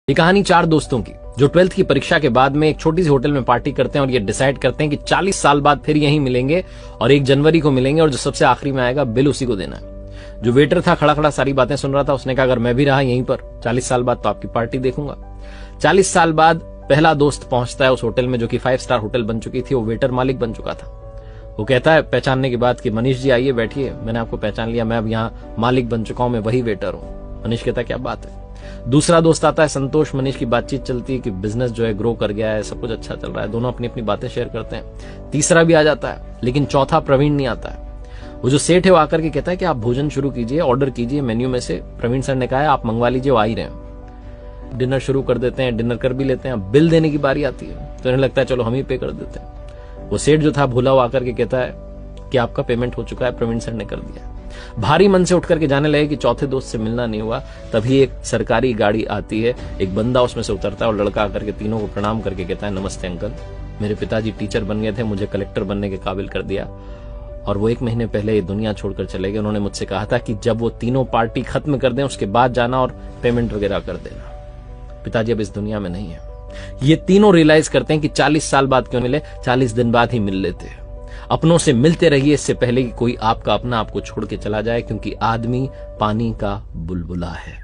ये कहानी 4 दोस्तों की जो 12th की परीक्षा के बाद में एक छोटी सी होटल में पार्टी करते हैं और ये डिसाइड करते हैं कि 40 साल बाद फिर यहीं मिलेंगे और 1 जनवरी को मिलेंगे और जो सबसे आखिरी में आएगा बिल उसी को देना है। जो वेटर था खड़ा खड़ा सारी बातें सुन रहा था, उसने कहा अगर मैं भी रहा यहीं पर 40 साल बाद तो आपकी पार्टी देखूंगा। 40 साल बाद पहला दोस्त पहुंचता है उस होटल में जो कि 5 स्टार होटल बन चुकी थी। वो वेटर मालिक बन चुका था। वो कहता है पहचानने के बाद कि मनीष जी आइए बैठिए, मैंने आपको पहचान लिया, मैं अब यहाँ मालिक बन चुका हूं, मैं वही वेटर हूं। मनीष कहता है क्या बात है। दूसरा दोस्त आता है संतोष। मनीष की बातचीत चलती है कि बिजनेस जो है ग्रो कर गया है, सब कुछ अच्छा चल रहा है, दोनों अपनी अपनी बातें शेयर करते हैं। तीसरा भी आ जाता है, लेकिन चौथा प्रवीण नहीं आता है। वो जो सेठ है वो आकर के कहता है कि आप भोजन शुरू कीजिए, ऑर्डर कीजिए मेन्यू में से। प्रवीण सर ने कहा है आप मंगवा लीजिए, वो आ ही रहे हैं। डिनर शुरू कर देते हैं, डिनर कर भी लेते हैं। बिल देने की बारी आती है तो इन्हें लगता है चलो हम ही पे कर देते हैं। वो सेठ जो था भूला वो आकर के कहता है कि आपका पेमेंट हो चुका है, प्रवीण सर ने कर दिया। भारी मन से उठ करके जाने लगे कि चौथे दोस्त से मिलना नहीं हुआ। तभी एक सरकारी गाड़ी आती है, एक बंदा उसमें से उतरता है और लड़का आकर के तीनों को प्रणाम करके कहता है नमस्ते अंकल, मेरे पिताजी टीचर बन गए थे, मुझे कलेक्टर बनने के काबिल कर दिया और वो 1 महीने पहले ये दुनिया छोड़कर चले गए। उन्होंने मुझसे कहा था कि जब वो तीनों पार्टी खत्म कर दें उसके बाद जाना और पेमेंट वगैरह कर देना। पिताजी अब इस दुनिया में नहीं है। ये तीनों रियलाइज करते हैं कि 40 साल बाद क्यों मिले, 40 दिन बाद ही मिल लेते हैं। अपनों से मिलते रहिए इससे पहले कि कोई आपका अपना आपको छोड़ के चला जाए, क्योंकि आदमी पानी का बुलबुला है।